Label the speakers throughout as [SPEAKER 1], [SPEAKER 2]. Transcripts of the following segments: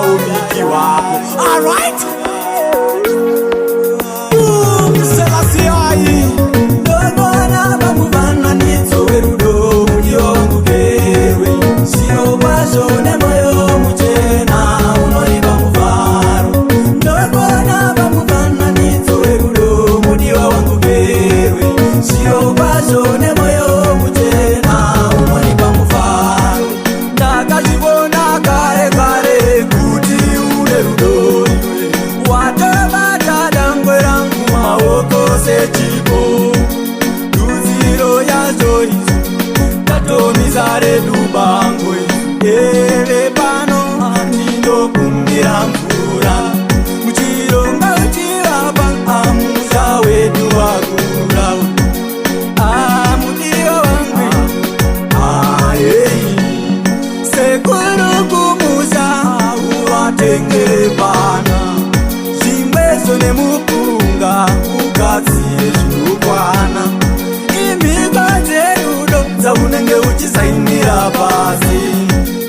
[SPEAKER 1] umiki wako. Alright? Ndogona bamuvana nitsowe rudo mudiwa wangu gerwe. Sio basho nemoyo muchena unoriba muvaro. Ndogona bamuvana nitsowe rudo mudiwa wangu gerwe. Sio basho nemoyo muchena unoriba muvaro. Ndakachibona kare kare kuti une rudo iwe. Watobata dangwe rangu maoko sechipo. Duziro yazo izo tatomizare dubangwe. Ere pano ndinokumbira mvura. Muchironga uchivapa amuza wedu wakura. Mudiwa wangu sekuru kumuza uvatengere pana. Zimbezo nemupunga ukadziye zvinokwana. Imhiko dzerudo dzaunenge uchisainira pasi.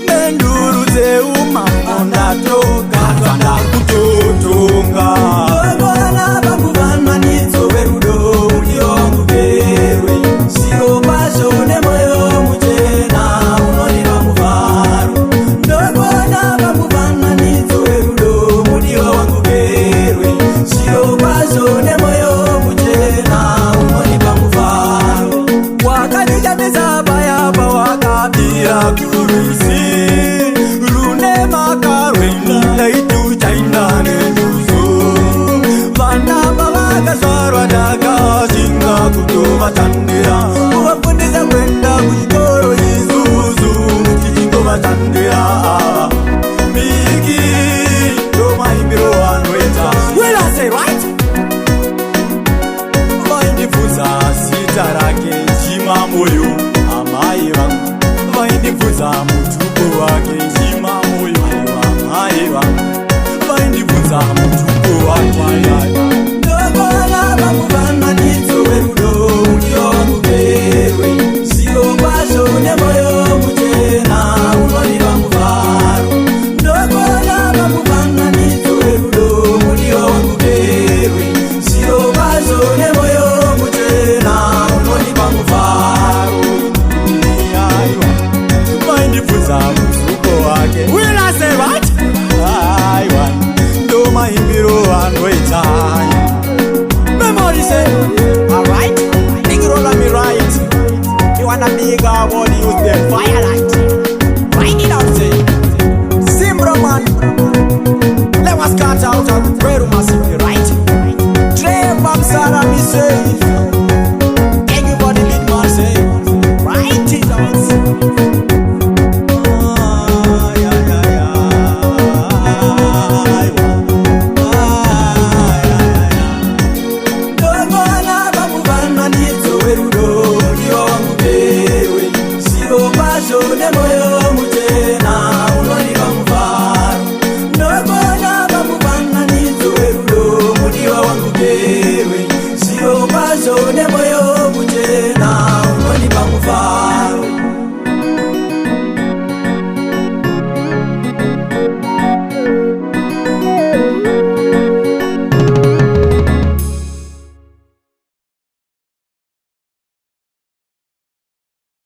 [SPEAKER 1] Menduru dzeumambo ndatogatwa ndakutotonga. Ndogona bamuvana nitsowe rudo mudiwa wangu gerwe. Sio basho nemoyo muchena unoriba muvaro. Ndogona bamuvana nitsowe rudo mudiwa wangu gerwe. Sio basho nemoyo muchena unoriba muvaro. Wakanikamisa payapa wakabira kurusi. Rune makarweni laitu chaina nenduzo. Vana vavakazvarwa ndakashinga kutovatandira. Kuvafundisa kwenda kuchikoro isuzu tichingovatandira. Miki ndomaimbiro anoita. Will I say right? Vaindibvunza zita rake Jima moyo amai vangu. Vaindibvunza mutupo wake Jima moyo amai vangu. Vaindibvunza mutupo wake. Ndogona bamuvana nitsowe rudo mudiwa wangu gerwe. Sio basho nemoyo muchena unoriba muvaro. Ndogona bamuvana nitsowe rudo mudiwa wangu gerwe. Sio basho nemoyo muchena unoriba muvaro. Aiwa, vaindibvunza mutupo wake. Will I say right? Aiwa, ndomaimbiro anoita. Memory say, alright, big roll on me right. You wanna big what use the firelight. Write it out, say. Simbro man, let us cut out of where you must be right. Dream of Sarah, me say. Everybody lead man say. Write it out. Ndogona bamuvana nitsowe rudo mudiwa wangu gerwe. Sio basho nemoyo